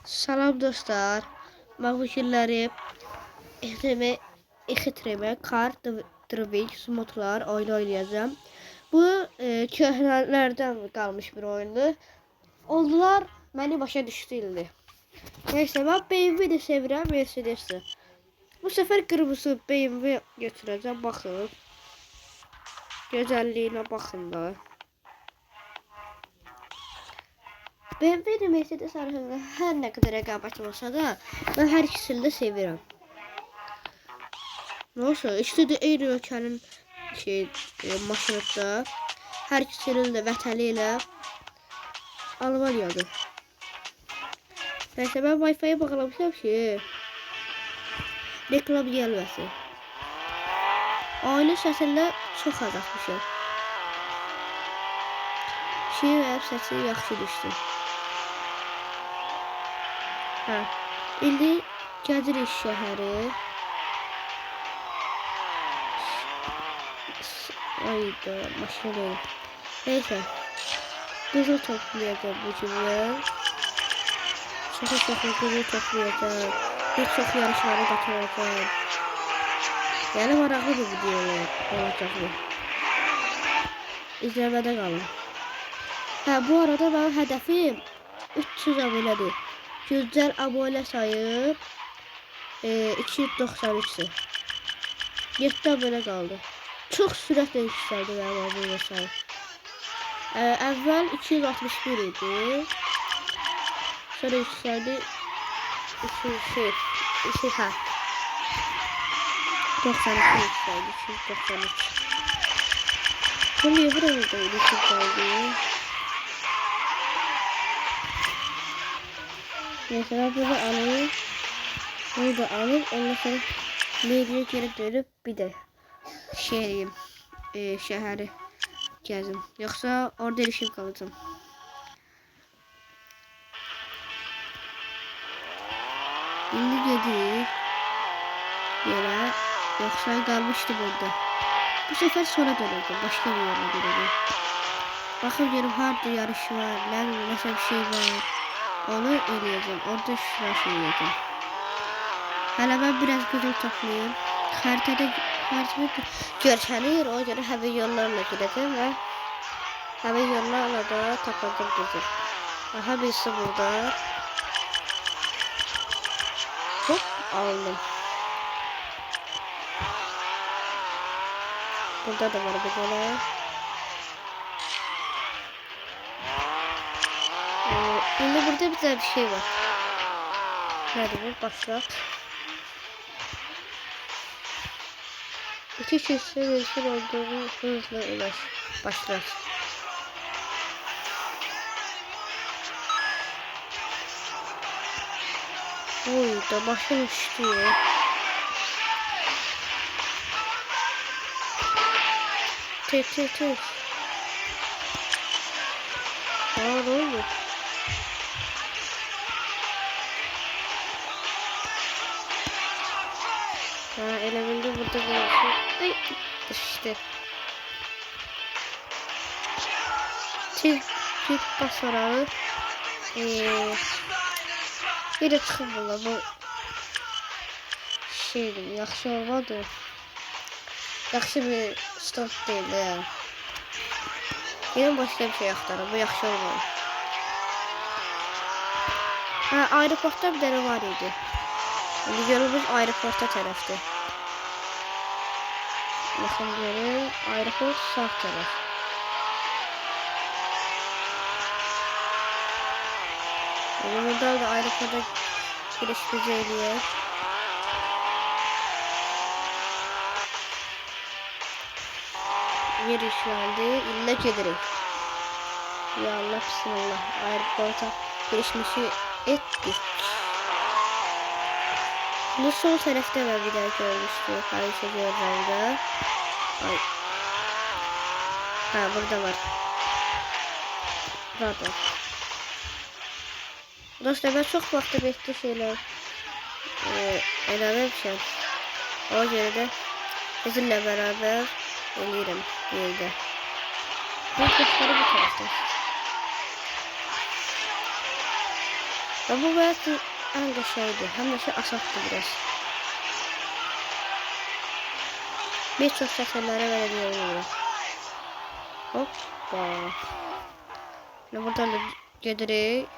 Salam dostlar. Ben bu günləri Exitreme, Kar, Dravik, Smotlar oyunu oynayacağım. Bu köhnələrdən qalmış bir oyundur. Onlar məni başa düşdüldü. Neyse ben BMW'yi de sevirəm, Mercedes'i. Bu sefer kırmızı BMW götürəcəm, baxın. Gözəlliyinə baxın da. BMW de Mercedes arasında her ne kadar rəqabət olsa da, ben hər ikisini də sevirəm. Nasıl? İşte de eyni ölkənin maşınında hər ikisinin də vətəni ilə Almaniyadır. Neyse ben Wi-Fi'ye bağlamışam ki reklam gəlməsin. Oyunun səsində çox azaltmışam. Şiir səsi yaxşı düşdü. İndi gəzirik şəhəri. Ayda maşına değil. Neyse. Qızıl toplayacağım bu cümle. Çok qızıl toplayacağım. Bir çox yarışlara qatılacağım. Yəni maraqlı bir video olacaq bu. İzləmədə qalın. Bu arada mənim hədəfim 300 abonədir. Güncel abone sayı 293'tü. 7 abone kaldı. Çok süratle yükseldi benim abone sayı. Evvel 261 idi. Sonra yükseldi 92 yükseldi. 293. Bu niye buraya yükseldi? Mesela bunu alayım. Bunu da alayım. Ondan sonra Leyli'ye geri dönüp bir de şehri gezim. Yoksa orada ilişim kalacağım. Şimdi gidiyoruz. Yere. Yoksa kalmıştım orada. Bu sefer sonra döneceğim. Başka bir yere gideceğim. Bakın diyorum harda yarış var. Mesela bir şey var. Onu eləyəcəm. Orada şurası eləyəcəm. Hələ mən biraz qızıl toplayayım. Xəritədə görsənir. O görə həmin yollarla gedəcəm və həmin yollarla da tapacağım qızıl. Aha birisi burada. Hop aldım. Burada da var bir tane. Şimdi burada güzel bir şey var. Nerede bu? Başlat. İki kişi değişir olduğunu hızla ulaş. Başlat. Oy da başım üşüyor. Tüh. Ne oluyor? Elemente burada bırakıyor. İşte. Çift basarağı. Bir de çıkmalı bu şeydim. Yaxşı olmadı. Yaxşı bir stop değil ya. Yine başka bir şey aktarım. Bu yaxşı olmalı. Aeroportta bir tane var idi. İndi yolumuz aeroporta tərəfdir. Baxın görün, aeroport sağ tərəf. Buradan da aeroporta giriş bizə eləyək. Yer işləndi, illə gedirik. Ya Allah, bismillah. Aeroporta girişmişi etdik. Bu sol tarafta var bir daha görmüştüm. Harika görürüm. Ay. Burada var. Burada. Dostlar ben çok vakti bekli şeyler eləmişəm. O göre de sizinle beraber eləyirəm yerdə. Bu kuşları bu tarafta. Və bu həyat ən qəşəngdir. Həm də ki asaddır biraz. Bir çox səfərlərə verəcəyəm. Hoppa. Ne buradan da gedirik.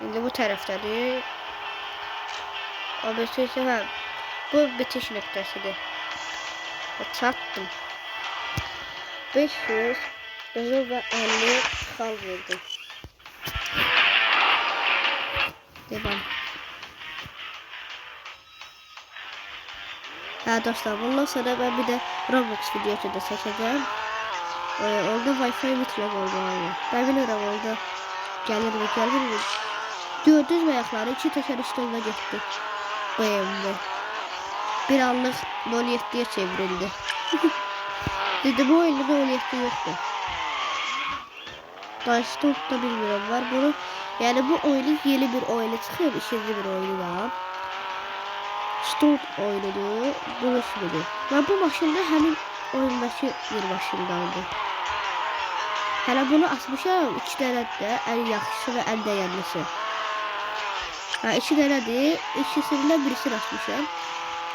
İndi bu tərəfdədir. ABC hə, bu bitiş nöqtəsidir. Çatdım. 500 qızıl və 50 xal verdim. Devam. Hə dostlar, bundan sonra ben bir de Roblox videosu da çəkəcəm. Orada Wi-Fi mütləq olmalı. Ben bilmirəm orada gəlir mi, gəlmir mi? Gördünüz ayaqları 2 təkər üstündə getdi. BMW. Bir anlıq 07'ye çevrildi. Dedim bu oyunda 07 yoktu. Başta da bilmiyorum var. Bunu yani bu oyunun yeni bir oyunu çıkıyor. İkinci bir oyunu var. Stone oynadı, buluşmadı. Ben bu maşında həmin oyundakı bir maşındandı. Hələ bunu atmışam 2 dənədə, ən yaxşısı və ən dəyərlisi. Ha 2 dənədir, ikisindən birisini atmışam.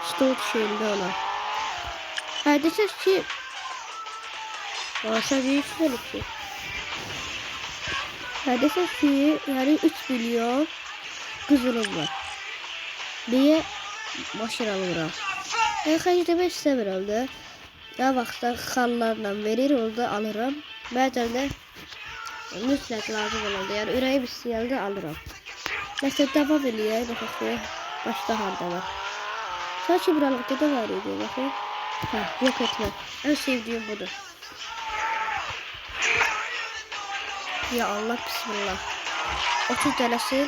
Stone şeyində olan. Hə desək ki, sən deyirsən ki. Hə desək ki, yəni 3 milyon qızılım var. Niyə? Maşın alıram. Xərc demək istəmirəm də. Daha vaxtda xallarla verir, orada alıram. Bəzən də mütləq lazım olanda, yəni ürəyim istəyəndə alıram. Nəsə davam eləyək, baxaq ki, başda harda var. Sanki buralıqda da var idi, baxın. Hə, yox etmə. Ən sevdiyim budur. Ya Allah, bismillah. 30 dənəsi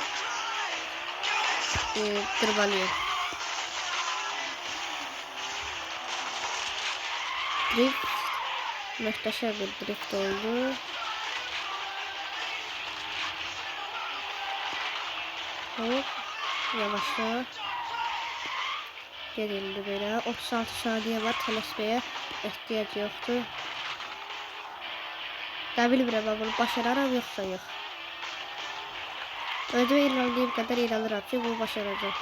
qırmalıyım. Drift. Muhteşem bir drift oldu. Hop. Yavaşla. Gerildi böyle. 36 saniye var. Telesbeye ihtiyaç yoktu. Ne bilmirəm ben bunu başararam yoksa yok. Özüme inandığım kadar inanırım ki bunu başaracağım.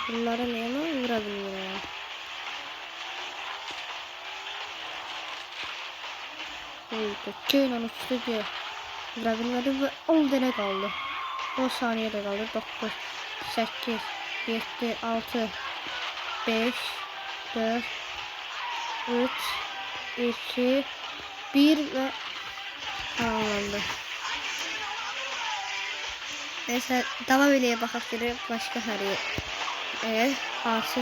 Bunlara niye vurabilirim? Köyün uçtu diye vurabilmedim ve 10 tane kaldı. 10 saniye de kaldı. 9, 8, 7, 6, 5, 4, 3, 2, 1 ve tamamlandı. Neyse devam edeye bakak görüyorum. Başka her yer. Altı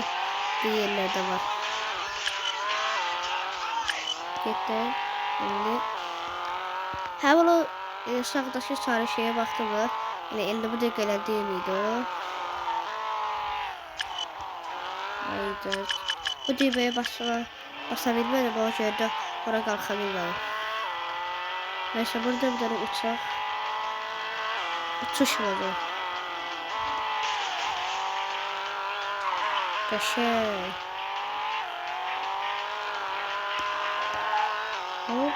bir yerlerde var. Gitti. Şimdi hemen o sağdaki sarı şeye baktım da yani 50 de gelen değil miydi o? Haydi. Bu düğmeye basabilmedim o şöyle oraya kalkabilmedim. Neyse burada bir tane uçak. Uçuş modu. Kaşe. Hop.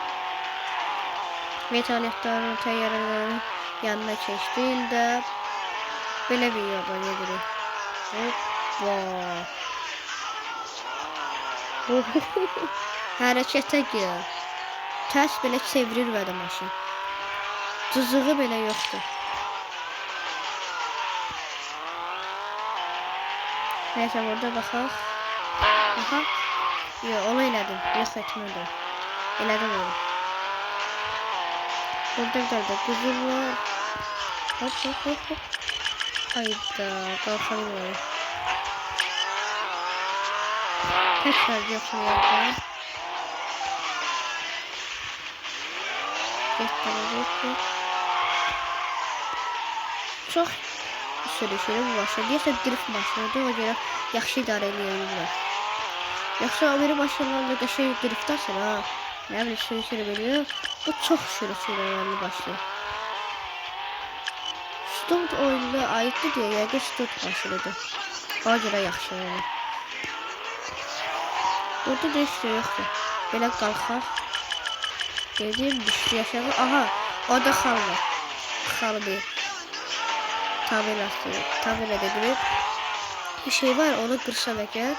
Metalektarın teyarının yanına keçdiğinde böyle bir yola gedirik. Hoppa. Hərəkətə gir. Tərs belə çevirilmədi maşın. Cızığı belə yoxdur. Neyse burada baxaq. Aha. Yox, onu elədim. Yox etmədim. Elədim onu. Burada bir tane kuzum var. Hop. Hayda, kalkamıyorum. Tekrar yapıyorum. Çok sürüşürüm başladı. Deyəsə drift maşınıdır, o görə yaxşı idarə eləyirlər. Yoxsa o biri maşınlarla qəşəng drift asır ha. Nə bilim sürüşürü biliyor. Bu çox sürüşürü başlıyor. Stunt oyununa aiddir deyə yəqin stunt maşınıdır. O görə yaxşı olur. Burada da heç şey yoxdur. Belə qalxaq. Dedim düşdü aşağı. Aha, orada xal var. Xalı bir tabelası. Tabelada görüb bir şey var, onu qırsam əgər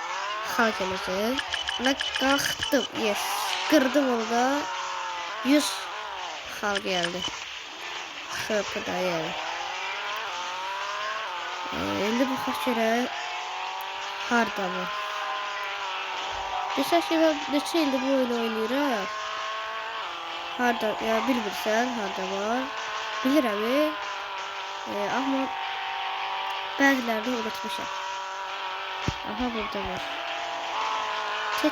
xal gələcək. Və qalxdım. Yes. Qırdım orada. 100 xal geldi. Xırpıda yani. İndi baxaq görək harda bu. Desək ki, ben neçə ildir bu oyunu oynayıram. Harda, ya bilmirsən harda var. Bilirəm, amma bəzilərini unutmuşam. Aha, burada var.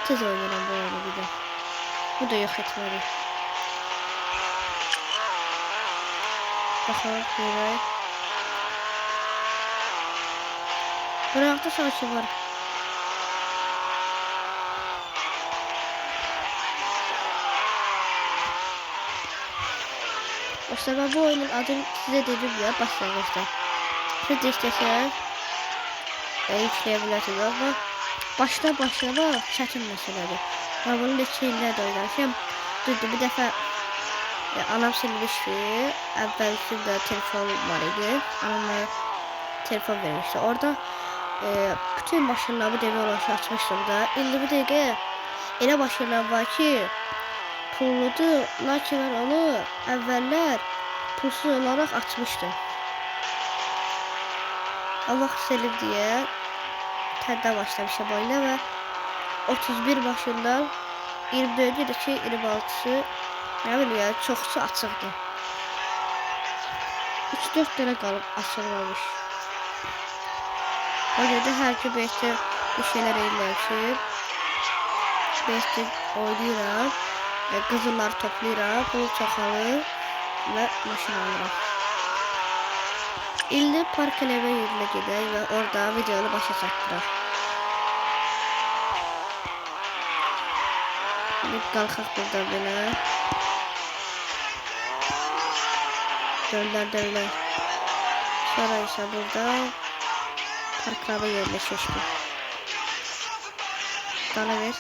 Tez oynayıram bu oyunu bir də. Bu da yox etməli. Baxaq görək. Bıraktı sanki var. İşte ben bu oyunun adını size dedim ya başlangıçta. Siz de isteseniz yükleyebilirsiniz ama başlamak çətin məsələdir. Ben bunu neçə illərdə oynamışım. Düzdür, bir dəfə anam silmişdi. Əvvəlcində telefon var idi. Anam telefon vermişdi. Orada bütün maşınlarımı demir olarak açmıştım da. 50 dəqiqə elə maşınlar var ki pulludur. Lakin ben onu əvvəllər pulsuz olarak açmıştım. Allah selim diye təddə başlamışım oyuna ve 31 maşından 24'ü 26'sı ne bileyim ya, çoxsu açıqdı. 3-4 tane qalıb açılmamış. O yüzden her gün beşte bir şeyler eğlenmişim. Beşte oynuyorum. Qızılları toplayıram. Pul çoxalır ve maşın alıram. İlli park eleme yerine gedək ve orada videonu başa çatdıraq. Bir qalxaq burada belə. Dönlər. Sonra ise burada parklama yerine seçtim. Bana ver.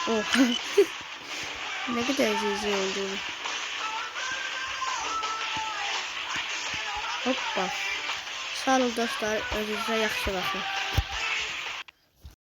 Oh. Ne kadar zizi olduğunu. Hoppa. Sağ olun dostlar. Özünüze yaxşı bakın.